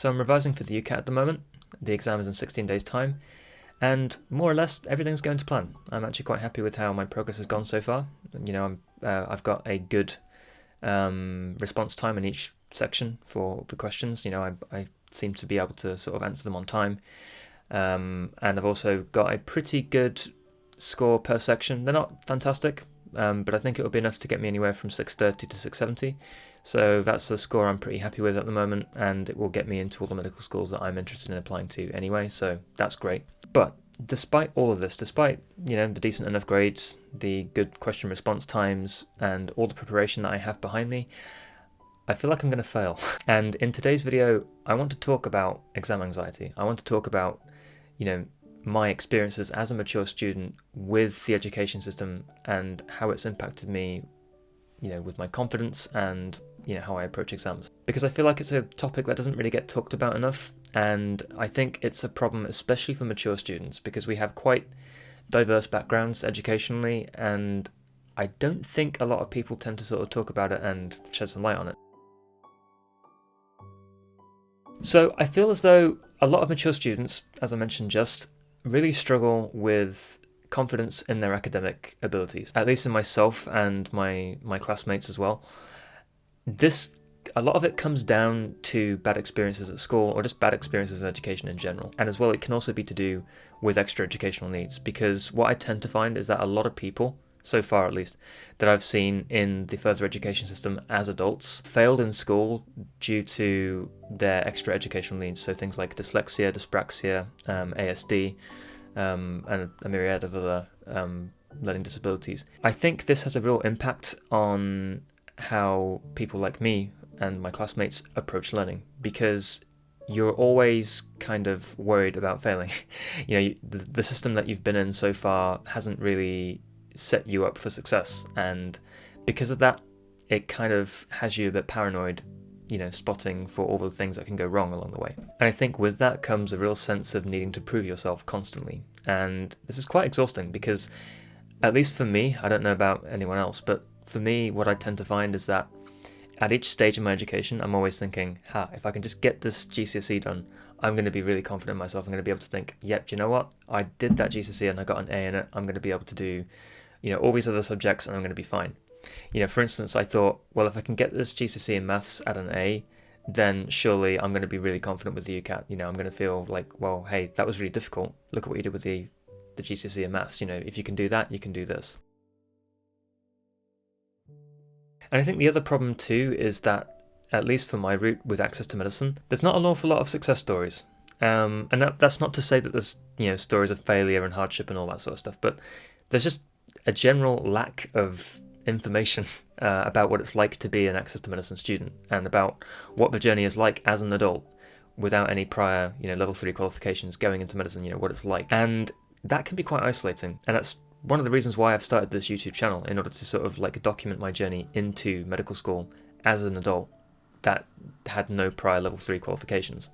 So I'm revising for the UCAT at the moment. The exam is in 16 days' time, and more or less everything's going to plan. I'm actually quite happy with how my progress has gone so far. I've got a good response time in each section for the questions. I seem to be able to sort of answer them on time, and I've also got a pretty good score per section. They're not fantastic, but I think it will be enough to get me anywhere from 630 to 670. So that's a score I'm pretty happy with at the moment, and it will get me into all the medical schools that I'm interested in applying to anyway, so that's great. But despite all of this, despite the decent enough grades, the good question response times, and all the preparation that I have behind me, I feel like I'm going to fail. And in today's video, I want to talk about exam anxiety. I want to talk about, my experiences as a mature student with the education system and how it's impacted me, with my confidence and how I approach exams. Because I feel like it's a topic that doesn't really get talked about enough, and I think it's a problem especially for mature students because we have quite diverse backgrounds educationally, and I don't think a lot of people tend to sort of talk about it and shed some light on it. So I feel as though a lot of mature students, as I mentioned just, really struggle with confidence in their academic abilities, at least in myself and my classmates as well. A lot of it comes down to bad experiences at school or just bad experiences with education in general. And as well, it can also be to do with extra educational needs, because what I tend to find is that a lot of people, so far at least, that I've seen in the further education system as adults failed in school due to their extra educational needs. So things like dyslexia, dyspraxia, ASD, and a myriad of other learning disabilities. I think this has a real impact on how people like me and my classmates approach learning, because you're always kind of worried about failing. The system that you've been in so far hasn't really set you up for success, and because of that, it kind of has you a bit paranoid, spotting for all the things that can go wrong along the way. And I think with that comes a real sense of needing to prove yourself constantly, and this is quite exhausting because, at least for me, I don't know about anyone else, but for me, what I tend to find is that at each stage of my education, I'm always thinking, if I can just get this GCSE done, I'm going to be really confident in myself. I'm going to be able to think, yep, do you know what? I did that GCSE and I got an A in it. I'm going to be able to do, all these other subjects, and I'm going to be fine. For instance, I thought, well, if I can get this GCSE in maths at an A, then surely I'm going to be really confident with the UCAT. I'm going to feel like, well, hey, that was really difficult. Look at what you did with the GCSE in maths. If you can do that, you can do this. And I think the other problem too is that, at least for my route with access to medicine, there's not an awful lot of success stories. And that's not to say that there's stories of failure and hardship and all that sort of stuff, but there's just a general lack of information about what it's like to be an access to medicine student, and about what the journey is like as an adult without any prior level 3 qualifications going into medicine, what it's like. And that can be quite isolating, and that's one of the reasons why I've started this YouTube channel, in order to sort of document my journey into medical school as an adult that had no prior level 3 qualifications.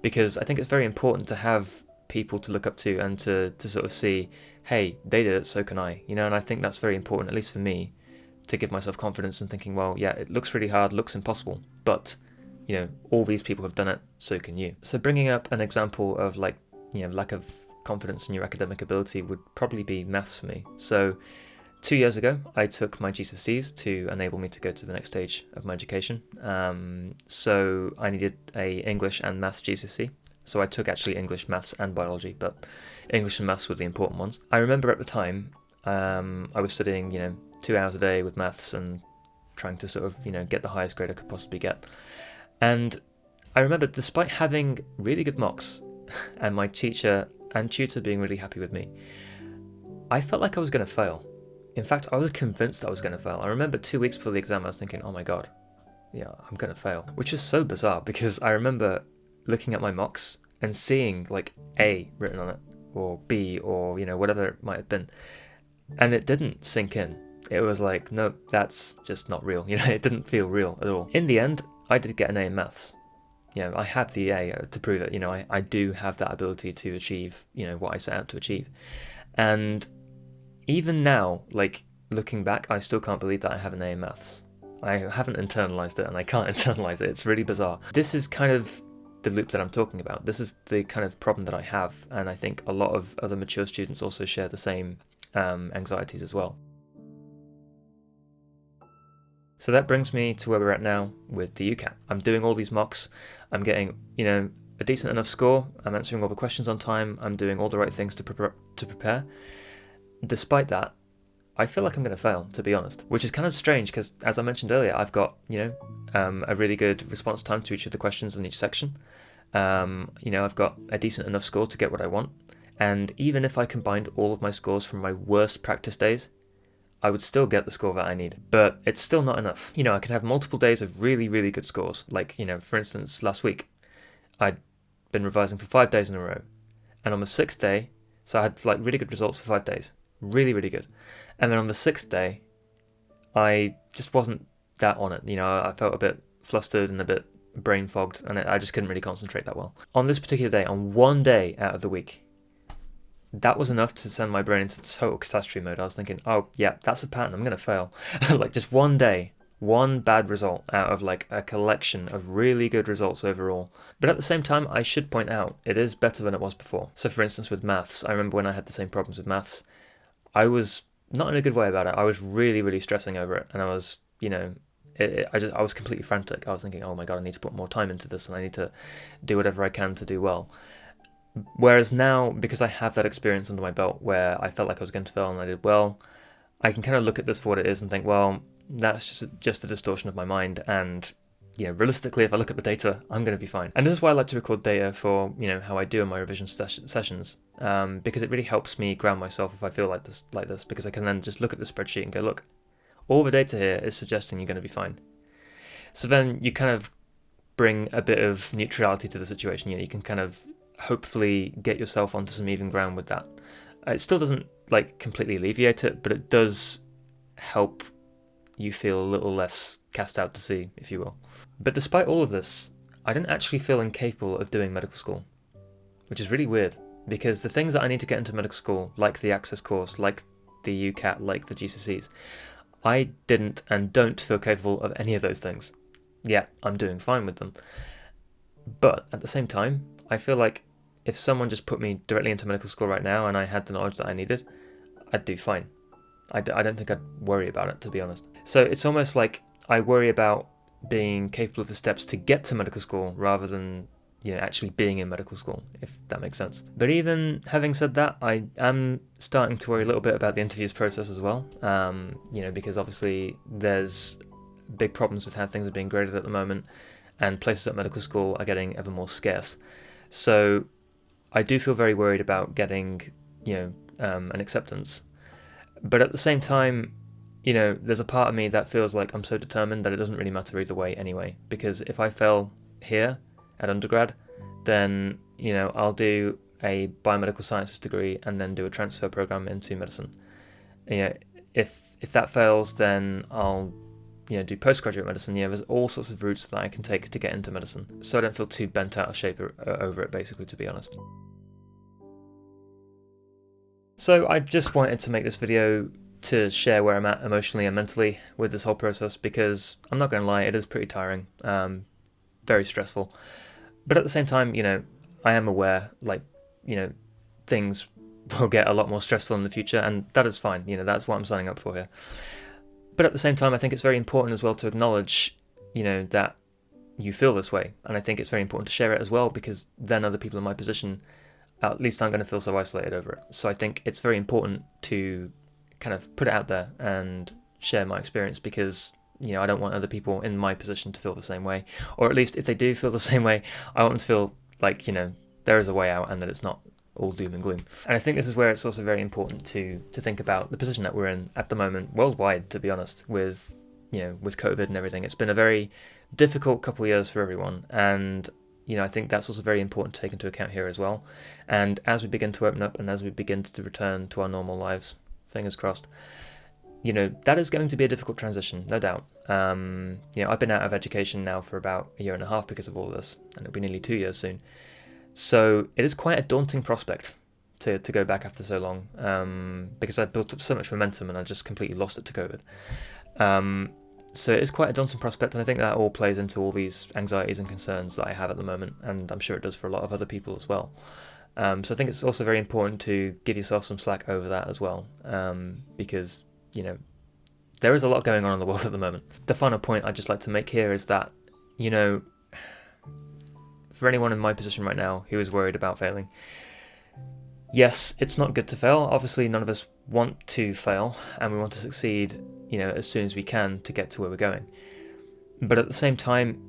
Because I think it's very important to have people to look up to and to sort of see, hey, they did it, so can I. And I think that's very important, at least for me, to give myself confidence in thinking, well, yeah, it looks really hard, looks impossible, but all these people have done it, so can you. So bringing up an example of lack of confidence in your academic ability would probably be maths for me. So 2 years ago, I took my GCSEs to enable me to go to the next stage of my education. So I needed a English and maths GCSE. So I took actually English, maths and biology, but English and maths were the important ones. I remember at the time, I was studying, 2 hours a day with maths and trying to sort of, get the highest grade I could possibly get. And I remember, despite having really good mocks and my teacher and tutor being really happy with me, I felt like I was going to fail. In fact, I was convinced I was going to fail. I remember 2 weeks before the exam, I was thinking, oh my god, yeah, I'm going to fail. Which is so bizarre, because I remember looking at my mocks and seeing like A written on it, or B, or whatever it might have been, and it didn't sink in. It was like, no, that's just not real. It didn't feel real at all. In the end, I did get an A in maths. I have the A to prove it. I do have that ability to achieve, what I set out to achieve. And even now, looking back, I still can't believe that I have an A in maths. I haven't internalized it, and I can't internalize it. It's really bizarre. This is kind of the loop that I'm talking about. This is the kind of problem that I have, and I think a lot of other mature students also share the same anxieties as well. So that brings me to where we're at now with the UCAT. I'm doing all these mocks, I'm getting, a decent enough score, I'm answering all the questions on time, I'm doing all the right things to prepare. Despite that, I feel like I'm going to fail, to be honest, which is kind of strange because, as I mentioned earlier, I've got, a really good response time to each of the questions in each section. I've got a decent enough score to get what I want. And even if I combined all of my scores from my worst practice days, I would still get the score that I need. But it's still not enough. I can have multiple days of really, really good scores. Like, for instance, last week, I'd been revising for 5 days in a row. And on the 6th day, so I had really good results for 5 days. Really, really good. And then on the 6th day, I just wasn't that on it. I felt a bit flustered and a bit brain fogged, and I just couldn't really concentrate that well. On this particular day, on one day out of the week, that was enough to send my brain into total catastrophe mode. I was thinking, oh yeah, that's a pattern, I'm going to fail. Just one day, one bad result out of a collection of really good results overall. But at the same time, I should point out, it is better than it was before. So for instance, with maths, I remember when I had the same problems with maths, I was not in a good way about it. I was really, really stressing over it, and I was, I was completely frantic. I was thinking, oh my God, I need to put more time into this, and I need to do whatever I can to do well. Whereas now, because I have that experience under my belt where I felt like I was going to fail and I did well, I can kind of look at this for what it is and think, well, that's just a distortion of my mind, and realistically, if I look at the data, I'm going to be fine. And this is why I like to record data for how I do in my revision sessions, because it really helps me ground myself if I feel like this, because I can then just look at the spreadsheet and go, look, all the data here is suggesting you're going to be fine. So then you kind of bring a bit of neutrality to the situation. You can kind of hopefully get yourself onto some even ground with that. It still doesn't completely alleviate it, but it does help you feel a little less cast out to sea, if you will. But despite all of this, I didn't actually feel incapable of doing medical school, which is really weird, because the things that I need to get into medical school, like the access course, like the UCAT, like the GCSEs, I didn't and don't feel capable of any of those things. Yeah, I'm doing fine with them. But at the same time, I feel like if someone just put me directly into medical school right now and I had the knowledge that I needed, I'd do fine. I don't think I'd worry about it, to be honest. So it's almost like I worry about being capable of the steps to get to medical school rather than actually being in medical school, if that makes sense. But even having said that, I am starting to worry a little bit about the interviews process as well, because obviously there's big problems with how things are being graded at the moment, and places at medical school are getting ever more scarce. So I do feel very worried about getting, an acceptance. But at the same time, there's a part of me that feels like I'm so determined that it doesn't really matter either way anyway, because if I fail here at undergrad, then, I'll do a biomedical sciences degree and then do a transfer program into medicine. If that fails, then I'll, do postgraduate medicine. There's all sorts of routes that I can take to get into medicine. So I don't feel too bent out of shape over it, basically, to be honest. So I just wanted to make this video to share where I'm at emotionally and mentally with this whole process, because I'm not going to lie, it is pretty tiring, very stressful. But at the same time, I am aware, things will get a lot more stressful in the future, and that is fine. That's what I'm signing up for here. But at the same time, I think it's very important as well to acknowledge, that you feel this way. And I think it's very important to share it as well, because then other people in my position, at least aren't going to feel so isolated over it. So I think it's very important to kind of put it out there and share my experience, because I don't want other people in my position to feel the same way, or at least if they do feel the same way, I want them to feel like there is a way out and that it's not all doom and gloom. And I think this is where it's also very important to think about the position that we're in at the moment worldwide, to be honest, with with COVID and everything. It's been a very difficult couple of years for everyone, and I think that's also very important to take into account here as well. And as we begin to open up and as we begin to return to our normal lives, fingers crossed, that is going to be a difficult transition, no doubt. I've been out of education now for about 1.5 years because of all this, and it'll be nearly 2 years soon. So it is quite a daunting prospect to go back after so long, because I built up so much momentum and I just completely lost it to COVID. So it is quite a daunting prospect, and I think that all plays into all these anxieties and concerns that I have at the moment, and I'm sure it does for a lot of other people as well. So I think it's also very important to give yourself some slack over that as well, because, you know, there is a lot going on in the world at the moment. The final point I'd just like to make here is that, you know, for anyone in my position right now who is worried about failing, yes, it's not good to fail. Obviously, none of us want to fail, and we want to succeed, you know, as soon as we can to get to where we're going. But at the same time,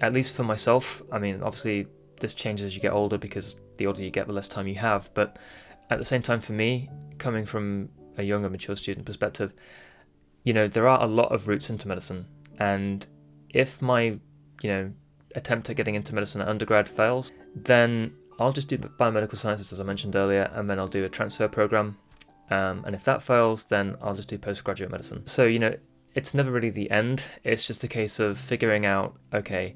at least for myself, I mean, obviously this changes as you get older because the older you get, the less time you have. But at the same time, for me, coming from a younger, mature student perspective, you know, there are a lot of routes into medicine. And if my, you know, attempt at getting into medicine at undergrad fails, then I'll just do biomedical sciences, as I mentioned earlier, and then I'll do a transfer program. And if that fails, then I'll just do postgraduate medicine. So, you know, it's never really the end. It's just a case of figuring out, okay,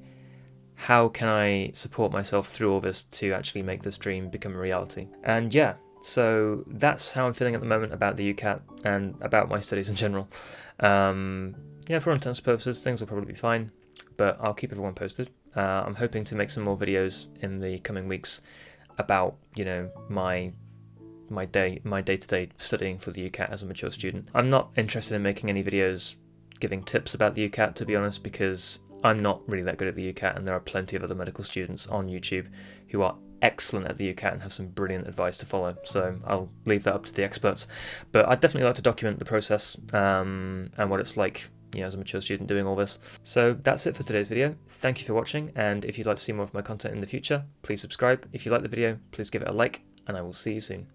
how can I support myself through all this to actually make this dream become a reality? And yeah, so that's how I'm feeling at the moment about the UCAT and about my studies in general. Yeah, for all intents and purposes, things will probably be fine, but I'll keep everyone posted. I'm hoping to make some more videos in the coming weeks about, you know, my day-to-day studying for the UCAT as a mature student. I'm not interested in making any videos giving tips about the UCAT, to be honest, because I'm not really that good at the UCAT, and there are plenty of other medical students on YouTube who are excellent at the UCAT and have some brilliant advice to follow, so I'll leave that up to the experts. But I'd definitely like to document the process and what it's like, you know, as a mature student doing all this. So that's it for today's video. Thank you for watching, and if you'd like to see more of my content in the future, please subscribe. If you like the video, please give it a like, and I will see you soon.